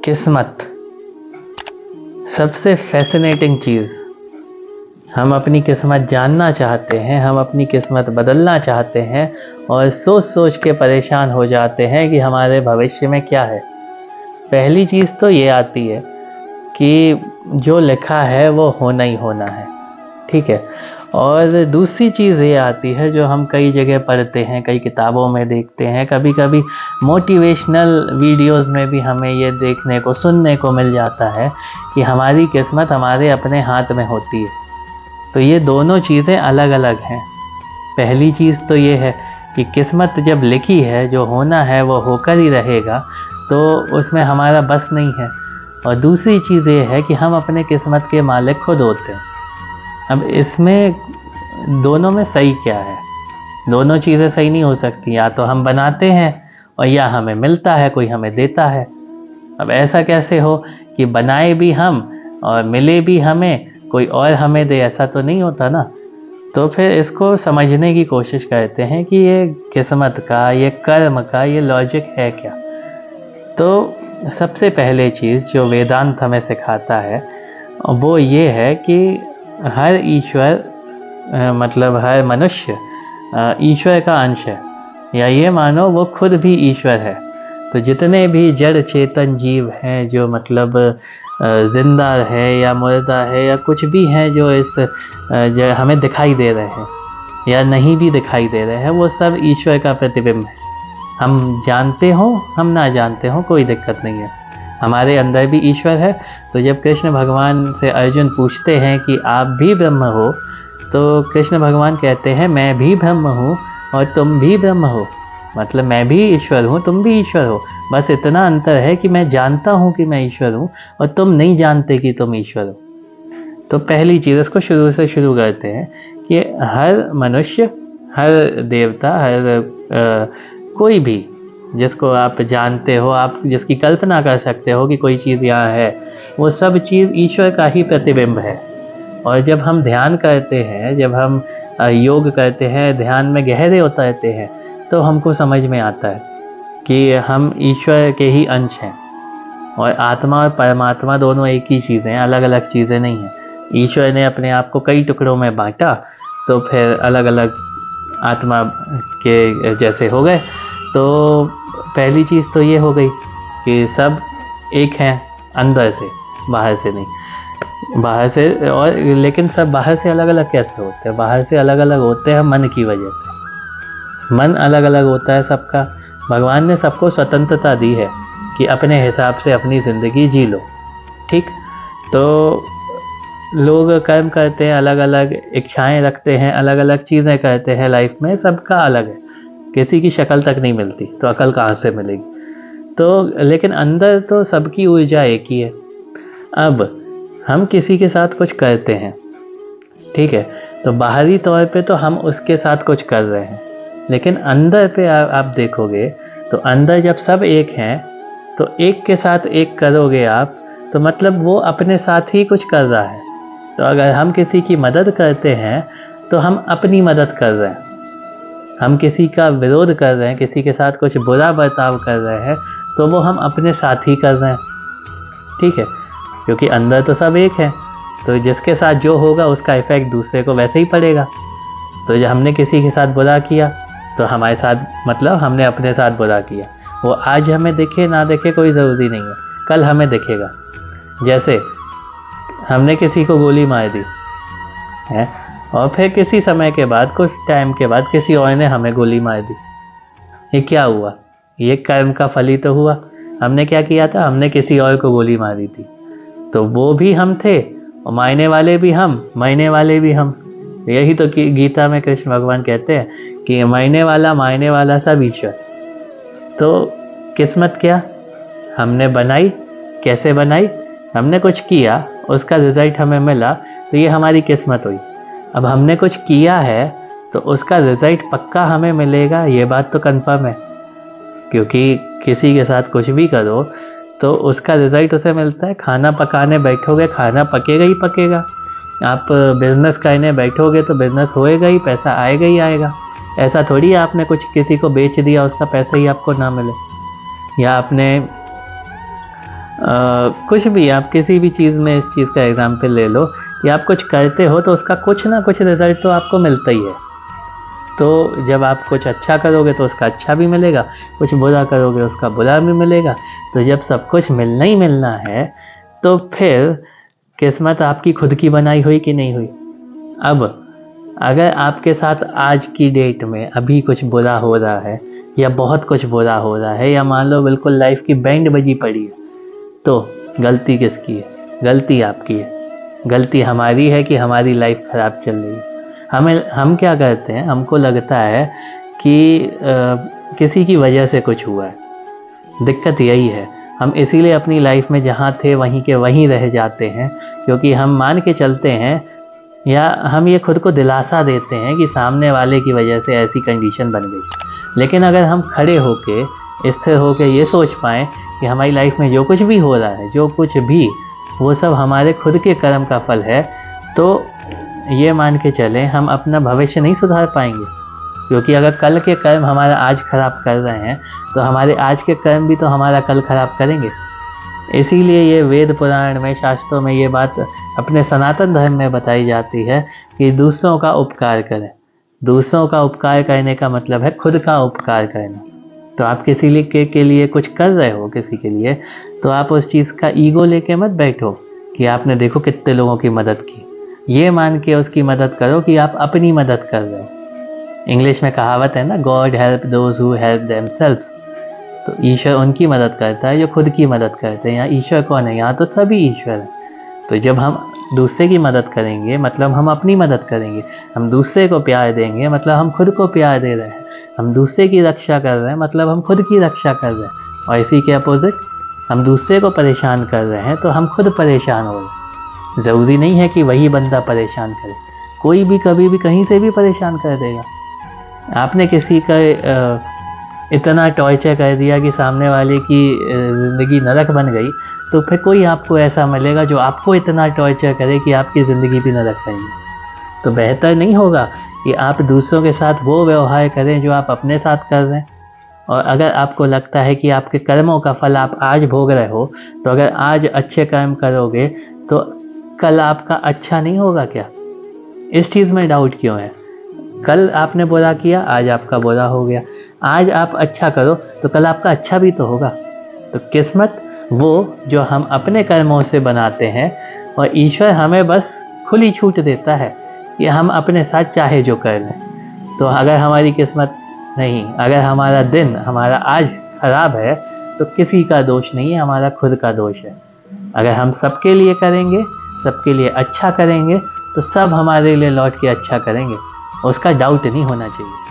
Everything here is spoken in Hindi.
किस्मत सबसे फैसिनेटिंग चीज़। हम अपनी किस्मत जानना चाहते हैं, हम अपनी किस्मत बदलना चाहते हैं और सोच सोच के परेशान हो जाते हैं कि हमारे भविष्य में क्या है। पहली चीज़ तो ये आती है कि जो लिखा है वो होना ही होना है, ठीक है। और दूसरी चीज़ ये आती है जो हम कई जगह पढ़ते हैं, कई किताबों में देखते हैं, कभी कभी मोटिवेशनल वीडियोस में भी हमें ये देखने को सुनने को मिल जाता है कि हमारी किस्मत हमारे अपने हाथ में होती है। तो ये दोनों चीज़ें अलग अलग हैं। पहली चीज़ तो ये है कि किस्मत जब लिखी है, जो होना है वो होकर ही रहेगा, तो उसमें हमारा बस नहीं है। और दूसरी चीज़ ये है कि हम अपने किस्मत के मालिक खुद होते हैं। अब इसमें दोनों में सही क्या है? दोनों चीज़ें सही नहीं हो सकती। या तो हम बनाते हैं और या हमें मिलता है, कोई हमें देता है। अब ऐसा कैसे हो कि बनाए भी हम और मिले भी हमें, कोई और हमें दे? ऐसा तो नहीं होता ना। तो फिर इसको समझने की कोशिश करते हैं कि ये किस्मत का, ये कर्म का, ये लॉजिक है क्या। तो सबसे पहले चीज़ जो वेदांत हमें सिखाता है वो ये है कि हर ईश्वर मतलब हर मनुष्य ईश्वर का अंश है, या ये मानो वो खुद भी ईश्वर है। तो जितने भी जड़ चेतन जीव हैं, जो मतलब जिंदा है या मुर्दा है या कुछ भी हैं, जो जो हमें दिखाई दे रहे हैं या नहीं भी दिखाई दे रहे हैं, वो सब ईश्वर का प्रतिबिंब है। हम जानते हो, हम ना जानते हो, कोई दिक्कत नहीं है, हमारे अंदर भी ईश्वर है। तो जब कृष्ण भगवान से अर्जुन पूछते हैं कि आप भी ब्रह्म हो, तो कृष्ण भगवान कहते हैं मैं भी ब्रह्म हूँ और तुम भी ब्रह्म हो। मतलब मैं भी ईश्वर हूँ, तुम भी ईश्वर हो, बस इतना अंतर है कि मैं जानता हूँ कि मैं ईश्वर हूँ और तुम नहीं जानते कि तुम ईश्वर हो। तो पहली चीज़, इसको शुरू से शुरू करते हैं कि हर मनुष्य, हर देवता, हर कोई भी जिसको आप जानते हो, आप जिसकी कल्पना कर सकते हो कि कोई चीज़ यहाँ है, वो सब चीज़ ईश्वर का ही प्रतिबिंब है। और जब हम ध्यान करते हैं, जब हम योग करते हैं, ध्यान में गहरे उतरते हैं, तो हमको समझ में आता है कि हम ईश्वर के ही अंश हैं। और आत्मा और परमात्मा दोनों एक ही चीज़ें हैं, अलग अलग चीज़ें नहीं हैं। ईश्वर ने अपने आप को कई टुकड़ों में बांटा, तो फिर अलग अलग आत्मा के जैसे हो गए। तो पहली चीज़ तो ये हो गई कि सब एक हैं, अंदर से, बाहर से नहीं। बाहर से, और लेकिन सब बाहर से अलग अलग कैसे होते हैं? बाहर से अलग अलग होते हैं मन की वजह से। मन अलग अलग होता है सबका। भगवान ने सबको स्वतंत्रता दी है कि अपने हिसाब से अपनी ज़िंदगी जी लो, ठीक। तो लोग कर्म करते हैं, अलग अलग इच्छाएं रखते हैं, अलग अलग चीज़ें करते हैं लाइफ में, सबका अलग है। किसी की शक्ल तक नहीं मिलती, तो अकल कहाँ से मिलेगी? तो लेकिन अंदर तो सबकी ऊर्जा एक ही है। अब हम किसी के साथ कुछ करते हैं, ठीक है, तो बाहरी तौर पे तो हम उसके साथ कुछ कर रहे हैं, लेकिन अंदर पे आप देखोगे तो अंदर जब सब एक हैं, तो एक के साथ एक करोगे आप, तो मतलब वो अपने साथ ही कुछ कर रहा है। तो अगर हम किसी की मदद करते हैं तो हम अपनी मदद कर रहे हैं। हम किसी का विरोध कर रहे हैं, किसी के साथ कुछ बुरा बर्ताव कर रहे हैं, तो वो हम अपने साथ ही कर रहे हैं, ठीक है, क्योंकि अंदर तो सब एक है। तो जिसके साथ जो होगा उसका इफ़ेक्ट दूसरे को वैसे ही पड़ेगा। तो जब हमने किसी के साथ बुरा किया, तो हमारे साथ मतलब हमने अपने साथ बुरा किया। वो आज हमें दिखे ना दिखे कोई ज़रूरी नहीं है, कल हमें दिखेगा। जैसे हमने किसी को गोली मार दी है, और फिर किसी समय के बाद, कुछ टाइम के बाद किसी और ने हमें गोली मार दी। ये क्या हुआ? ये कर्म का फल ही तो हुआ। हमने क्या किया था? हमने किसी और को गोली मारी थी। तो वो भी हम थे और मारने वाले भी हम, मरने वाले भी हम। यही तो गीता में कृष्ण भगवान कहते हैं कि मरने वाला सब ईश्वर। तो किस्मत क्या हमने बनाई? कैसे बनाई? हमने कुछ किया, उसका रिजल्ट हमें मिला, तो ये हमारी किस्मत हुई। अब हमने कुछ किया है तो उसका रिजल्ट पक्का हमें मिलेगा, ये बात तो कंफर्म है। क्योंकि किसी के साथ कुछ भी करो तो उसका रिजल्ट उसे मिलता है। खाना पकाने बैठोगे, खाना पकेगा ही पकेगा। आप बिजनेस करने बैठोगे तो बिजनेस होएगा ही, पैसा आएगा ही आएगा। ऐसा थोड़ी आपने कुछ किसी को बेच दिया उसका पैसा ही आपको ना मिले, या आपने कुछ भी, आप किसी भी चीज़ में इस चीज़ का एग्जाम्पल ले लो कि आप कुछ करते हो तो उसका कुछ ना कुछ रिजल्ट तो आपको मिलता ही है। तो जब आप कुछ अच्छा करोगे तो उसका अच्छा भी मिलेगा, कुछ बुरा करोगे उसका बुरा भी मिलेगा। तो जब सब कुछ मिलना ही मिलना है तो फिर किस्मत आपकी खुद की बनाई हुई कि नहीं हुई। अब अगर आपके साथ आज की डेट में अभी कुछ बुरा हो रहा है या बहुत कुछ बुरा हो रहा है या मान लो बिल्कुल लाइफ की बैंड बजी पड़ी है, तो गलती किसकी है? गलती आपकी है। गलती हमारी है कि हमारी लाइफ ख़राब चल रही है। हम क्या करते हैं, हमको लगता है कि किसी की वजह से कुछ हुआ है। दिक्कत यही है, हम इसीलिए अपनी लाइफ में जहाँ थे वहीं के वहीं रह जाते हैं, क्योंकि हम मान के चलते हैं या हम ये खुद को दिलासा देते हैं कि सामने वाले की वजह से ऐसी कंडीशन बन गई। लेकिन अगर हम खड़े होके स्थिर होके ये सोच पाएँ कि हमारी लाइफ में जो कुछ भी हो रहा है, जो कुछ भी, वो सब हमारे खुद के कर्म का फल है, तो ये मान के चलें हम अपना भविष्य नहीं सुधार पाएंगे। क्योंकि अगर कल के कर्म हमारा आज खराब कर रहे हैं तो हमारे आज के कर्म भी तो हमारा कल खराब करेंगे। इसीलिए ये वेद पुराण में, शास्त्रों में ये बात अपने सनातन धर्म में बताई जाती है कि दूसरों का उपकार करें। दूसरों का उपकार करने का मतलब है खुद का उपकार करना। तो आप किसी के लिए कुछ कर रहे हो किसी के लिए, तो आप उस चीज़ का ईगो लेके मत बैठो कि आपने देखो कितने लोगों की मदद की। ये मान के उसकी मदद करो कि आप अपनी मदद कर रहे हो। इंग्लिश में कहावत है ना, God help those who help themselves. तो ईश्वर उनकी मदद करता है जो खुद की मदद करते हैं। यहाँ ईश्वर कौन है? यहाँ तो सभी ईश्वर हैं। तो जब हम दूसरे की मदद करेंगे मतलब हम अपनी मदद करेंगे। हम दूसरे को प्यार देंगे मतलब हम खुद को प्यार दे रहे हैं। हम दूसरे की रक्षा कर रहे हैं मतलब हम खुद की रक्षा कर रहे हैं। और इसी के अपोजिट, हम दूसरे को परेशान कर रहे हैं तो हम खुद परेशान हो रहे हैं। ज़रूरी नहीं है कि वही बंदा परेशान करे, कोई भी कभी भी कहीं से भी परेशान कर देगा। आपने किसी का इतना टॉर्चर कर दिया कि सामने वाले की ज़िंदगी नरक बन गई, तो फिर कोई आपको ऐसा मिलेगा जो आपको इतना टॉर्चर करे कि आपकी ज़िंदगी भी नरक बन जाए। तो बेहतर नहीं होगा कि आप दूसरों के साथ वो व्यवहार करें जो आप अपने साथ कर रहे हैं। और अगर आपको लगता है कि आपके कर्मों का फल आप आज भोग रहे हो, तो अगर आज अच्छे कर्म करोगे तो कल आपका अच्छा नहीं होगा क्या? इस चीज़ में डाउट क्यों है? कल आपने बुरा किया, आज आपका बुरा हो गया। आज आप अच्छा करो तो कल आपका अच्छा भी तो होगा। तो किस्मत वो जो हम अपने कर्मों से बनाते हैं, और ईश्वर हमें बस खुली छूट देता है कि हम अपने साथ चाहे जो कर लें। तो अगर हमारी किस्मत नहीं, अगर हमारा दिन, हमारा आज खराब है, तो किसी का दोष नहीं है, हमारा खुद का दोष है। अगर हम सबके लिए करेंगे, सबके लिए अच्छा करेंगे, तो सब हमारे लिए लौट के अच्छा करेंगे। उसका डाउट नहीं होना चाहिए।